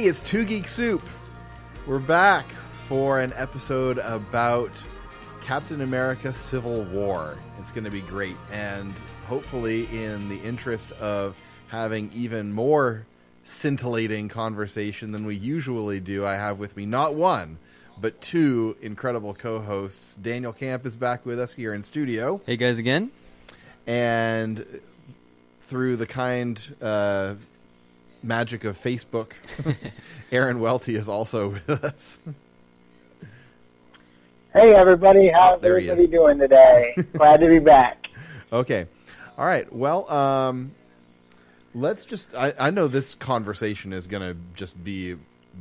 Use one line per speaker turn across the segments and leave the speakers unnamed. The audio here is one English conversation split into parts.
it's Two Geek Soup. We're back for an episode about Captain America Civil War. It's going to be great, and hopefully in the interest of having even more scintillating conversation than we usually do, I have with me not one, but two incredible co-hosts. Daniel Camp is back with us here in studio.
Hey guys again.
And through the kind magic of Facebook, Aaron Welty is also with us.
Hey everybody, how's everybody doing today? Glad to be back.
Okay. All right. Well, let's just, I know this conversation is going to just be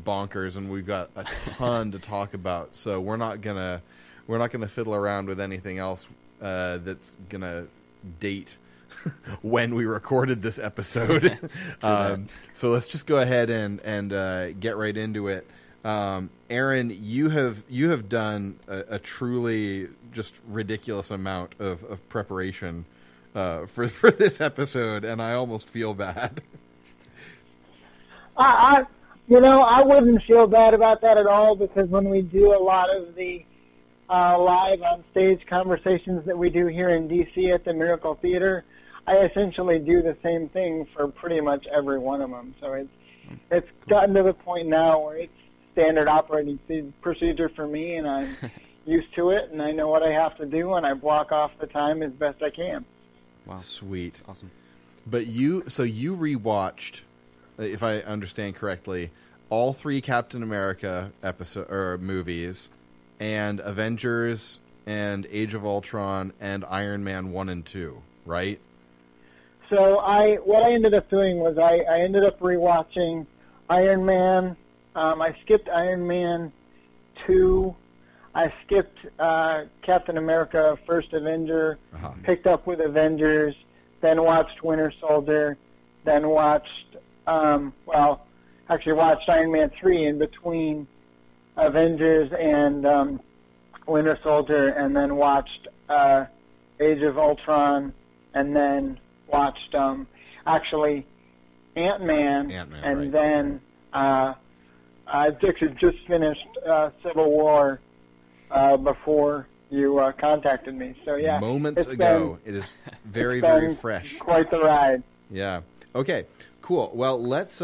bonkers, and we've got a ton to talk about, so we're not going to fiddle around with anything else that's going to date when we recorded this episode. So let's just go ahead and get right into it. Aaron, you have done a truly just ridiculous amount of preparation for this episode, and I almost feel bad.
I wouldn't feel bad about that at all, because when we do a lot of the live on stage conversations that we do here in DC at the Miracle Theater, I essentially do the same thing for pretty much every one of them. So it's gotten to the point now where it's standard operating procedure for me, and I'm used to it, and I know what I have to do, and I block off the time as best I can.
Wow, sweet,
awesome.
But you rewatched, if I understand correctly, all three Captain America movies, and Avengers, and Age of Ultron, and Iron Man 1 and 2, right?
So what I ended up doing was I ended up rewatching Iron Man. I skipped Iron Man 2. I skipped Captain America First Avenger, picked up with Avengers, then watched Winter Soldier, then watched, watched Iron Man 3 in between Avengers and Winter Soldier, and then watched Age of Ultron, and then watched Ant-Man, and right. Then I actually just finished Civil War before you contacted me. So yeah,
moments ago. It is very fresh.
Quite the ride.
Yeah. Okay. Cool. Well, let's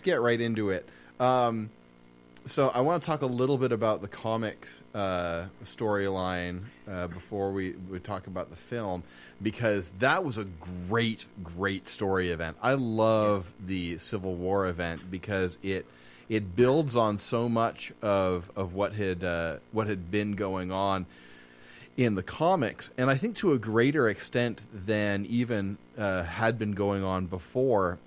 get right into it. So I want to talk a little bit about the comic storyline before we talk about the film, because that was a great story event. I love the Civil War event because it builds on so much of what had been going on in the comics, and I think to a greater extent than even had been going on before.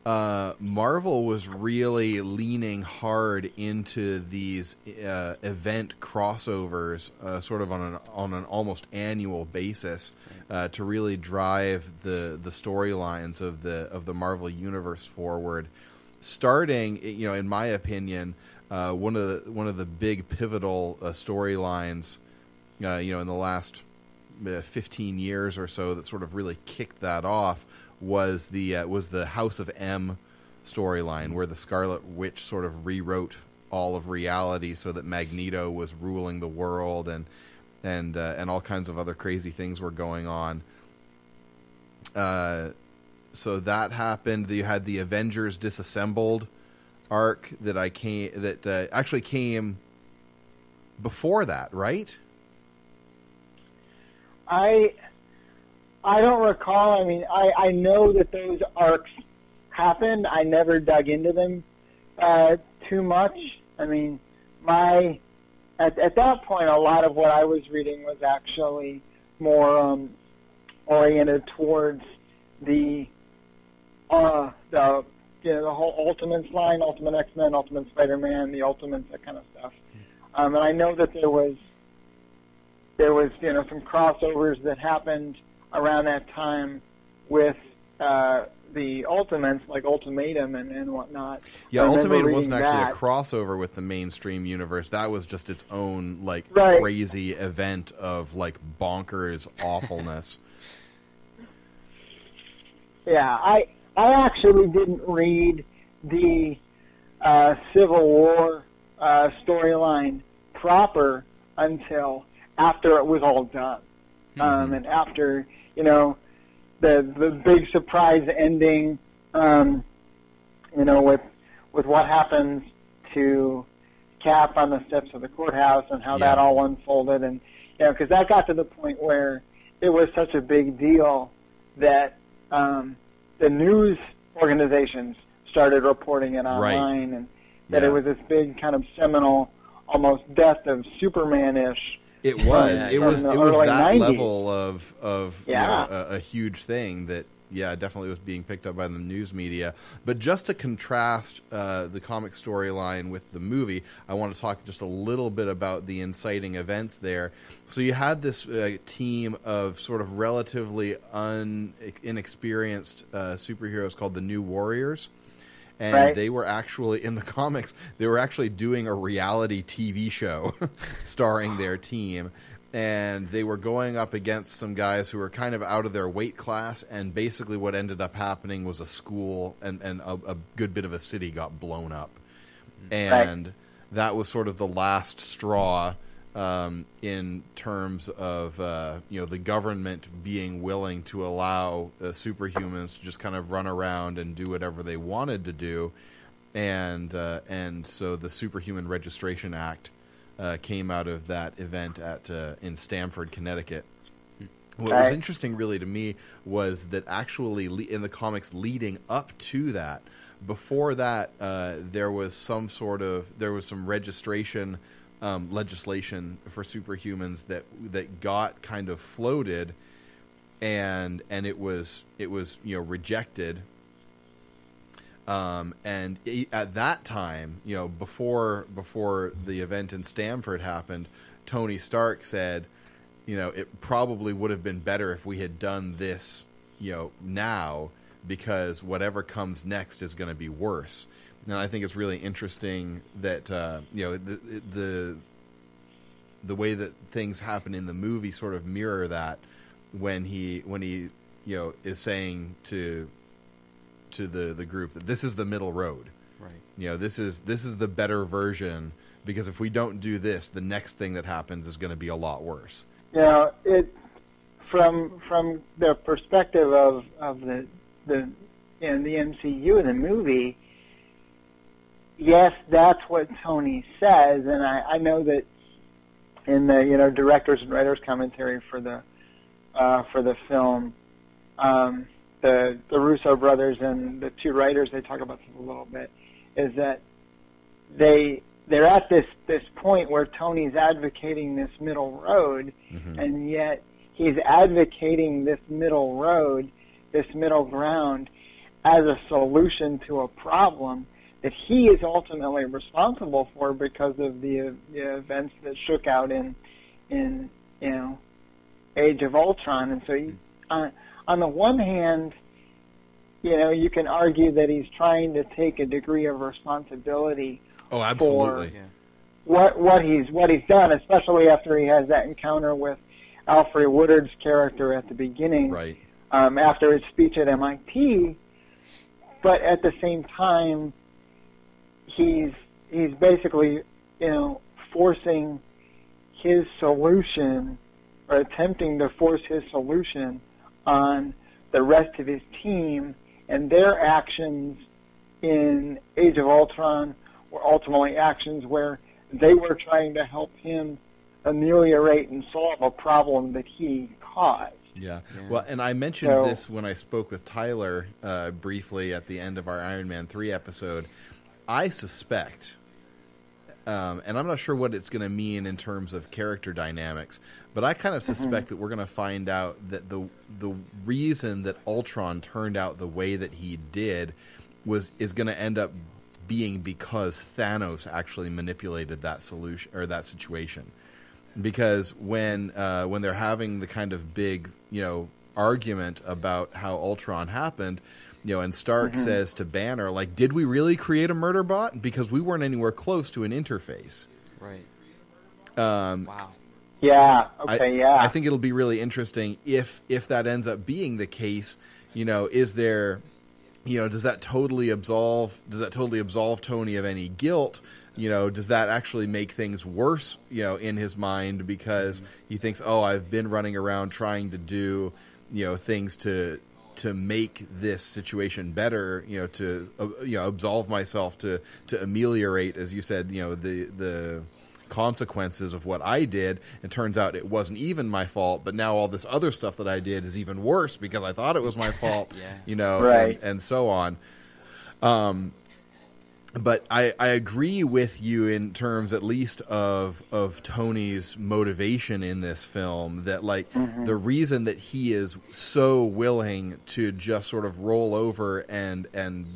Marvel was really leaning hard into these event crossovers, sort of on an almost annual basis, to really drive the storylines of the Marvel universe forward. Starting, in my opinion, one of the big pivotal storylines, in the last 15 years or so that sort of really kicked that off was the House of M storyline, where the Scarlet Witch sort of rewrote all of reality so that Magneto was ruling the world, and all kinds of other crazy things were going on. So that happened. You had the Avengers Disassembled arc that actually came before that, right?
I don't recall. I mean, I know that those arcs happened. I never dug into them too much. I mean, at that point, a lot of what I was reading was actually more oriented towards the whole Ultimates line, Ultimate X-Men, Ultimate Spider-Man, the Ultimates, that kind of stuff. And I know that there was some crossovers that happened around that time with the Ultimates, like Ultimatum and whatnot.
Yeah, Ultimatum wasn't actually a crossover with the mainstream universe. That was just its own crazy event of bonkers awfulness.
Yeah, I actually didn't read the Civil War storyline proper until after it was all done. And after, the big surprise ending, with what happens to Cap on the steps of the courthouse and how that all unfolded. And, because that got to the point where it was such a big deal that the news organizations started reporting it online, and that it was this big kind of seminal, almost death of Superman-ish.
It was. It was that
90s.
level of a huge thing that, definitely was being picked up by the news media. But just to contrast the comic storyline with the movie, I want to talk just a little bit about the inciting events there. So you had this team of sort of relatively inexperienced superheroes called the New Warriors. And they were actually, in the comics, they were actually doing a reality TV show starring their team. And they were going up against some guys who were kind of out of their weight class. And basically what ended up happening was a school and a good bit of a city got blown up. And that was sort of the last straw in terms of the government being willing to allow superhumans to just kind of run around and do whatever they wanted to do, and so the Superhuman Registration Act came out of that event in Stamford, Connecticut. What was interesting, really, to me was that actually in the comics leading up to that, before that, there was some registration. Legislation for superhumans that got kind of floated, and it was rejected. And at that time, before the event in Stamford happened, Tony Stark said, it probably would have been better if we had done this, now, because whatever comes next is going to be worse. And I think it's really interesting that the way that things happen in the movie sort of mirror that when he is saying to the group that this is the middle road. Right. This is the better version, because if we don't do this, the next thing that happens is going to be a lot worse.
From the perspective of the MCU, the movie. Yes, that's what Tony says, and I know that in the directors and writers commentary for the film, the Russo brothers and the two writers, they talk about this a little bit, is that they're at this point where Tony's advocating this middle road, and yet he's advocating this middle road, this middle ground, as a solution to a problem that he is ultimately responsible for because of the events that shook out in Age of Ultron. And so on the one hand, you can argue that he's trying to take a degree of responsibility for what he's done, especially after he has that encounter with Alfred Woodard's character at the beginning, after his speech at MIT. But at the same time, he's basically, forcing his solution, or attempting to force his solution on the rest of his team, and their actions in Age of Ultron were ultimately actions where they were trying to help him ameliorate and solve a problem that he caused.
Yeah. Well, and I mentioned this when I spoke with Tyler briefly at the end of our Iron Man 3 episode. I suspect, and I'm not sure what it's going to mean in terms of character dynamics, but I kind of suspect that we're going to find out that the reason that Ultron turned out the way that he did is going to end up being because Thanos actually manipulated that solution or that situation. Because when they're having the kind of big, argument about how Ultron happened, and Stark says to Banner, like, did we really create a murder bot? Because we weren't anywhere close to an interface.
Right.
Wow. Yeah. Okay.
I think it'll be really interesting if that ends up being the case. Is there does that totally absolve Tony of any guilt? Does that actually make things worse, in his mind, because he thinks, oh, I've been running around trying to do, things to make this situation better, to absolve myself, to ameliorate, as you said, the consequences of what I did. It turns out it wasn't even my fault, but now all this other stuff that I did is even worse because I thought it was my fault,
Right.
and so on. But I agree with you in terms, at least, of Tony's motivation in this film, that the reason that he is so willing to just sort of roll over and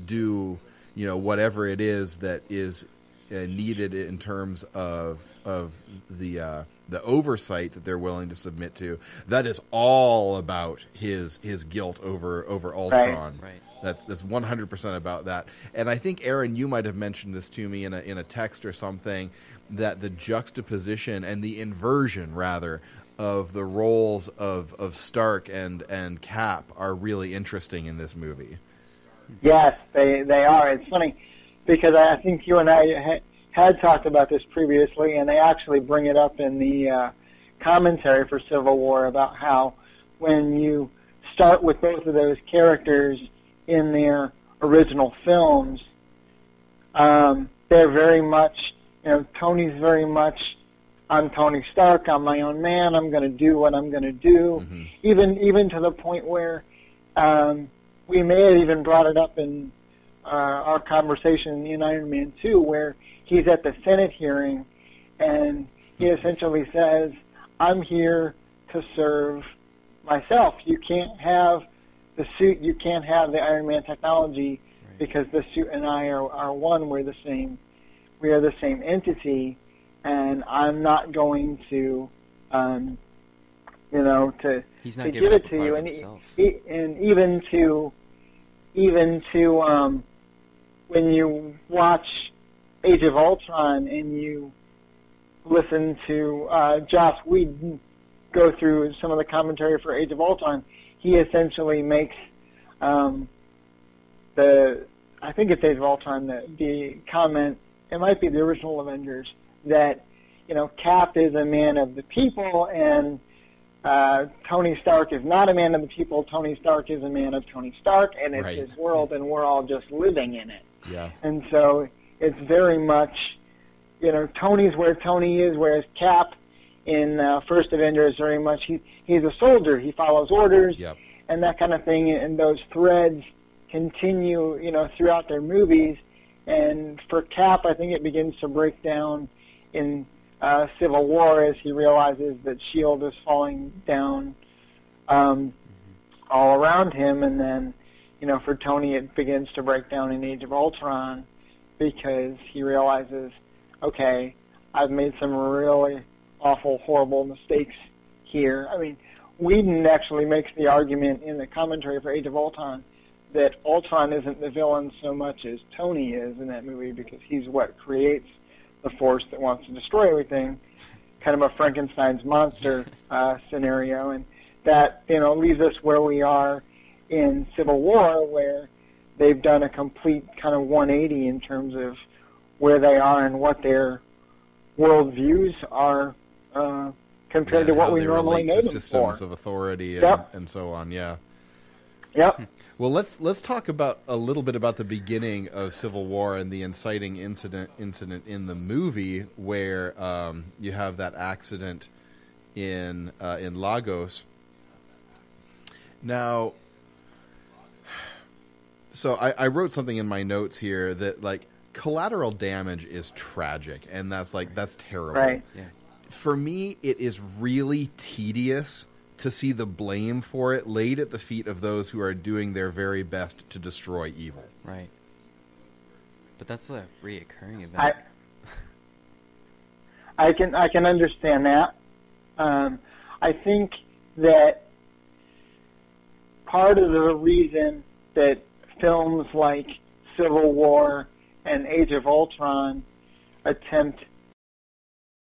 do whatever it is that is needed in terms of the oversight that they're willing to submit to, that is all about his guilt over Ultron.
Right.
That's 100% about that. And I think, Aaron, you might have mentioned this to me in a text or something, that the juxtaposition and the inversion, rather, of the roles of Stark and Cap are really interesting in this movie.
Yes, they are. It's funny because I think you and I had talked about this previously, and they actually bring it up in the commentary for Civil War about how when you start with both of those characters in their original films, they're very much, Tony's very much, I'm Tony Stark, I'm my own man, I'm going to do what I'm going to do, even to the point where we may have even brought it up in our conversation in Iron Man 2, where he's at the Senate hearing, and he essentially says, I'm here to serve myself. You can't have the suit, you can't have the Iron Man technology, because the suit and I are one. We're the same. We are the same entity, and I'm not going to,
He's not
to
giving
give
up
it
a
to
part
you,
of
and
himself.
and even to when you watch Age of Ultron and you listen to Joss Whedon go through some of the commentary for Age of Ultron, he essentially makes I think it's Age of Ultron, the comment, it might be the original Avengers, that, Cap is a man of the people, and Tony Stark is not a man of the people. Tony Stark is a man of Tony Stark, and it's his world, and we're all just living in it.
Yeah.
And so it's very much, Tony's where Tony is, whereas Cap in First Avenger is very much, he's a soldier. He follows orders and that kind of thing, and those threads continue, throughout their movies. And for Cap, I think it begins to break down in Civil War as he realizes that S.H.I.E.L.D. is falling down all around him. And then, for Tony, it begins to break down in Age of Ultron because he realizes, okay, I've made some really awful, horrible mistakes here. I mean, Whedon actually makes the argument in the commentary for Age of Ultron that Ultron isn't the villain so much as Tony is in that movie, because he's what creates the force that wants to destroy everything, kind of a Frankenstein's monster scenario. And that, leaves us where we are in Civil War, where they've done a complete kind of 180 in terms of where they are and what their worldviews are compared to what we normally know them for.
Systems of authority and so on,
Yep.
Well, let's talk about a little bit about the beginning of Civil War and the inciting incident in the movie, where you have that accident in Lagos. Now, so I wrote something in my notes here that collateral damage is tragic, and that's terrible.
Right.
Yeah.
For me, it is really tedious to see the blame for it laid at the feet of those who are doing their very best to destroy evil.
Right. But that's a reoccurring event.
I can understand that. I think that part of the reason that films like Civil War and Age of Ultron attempt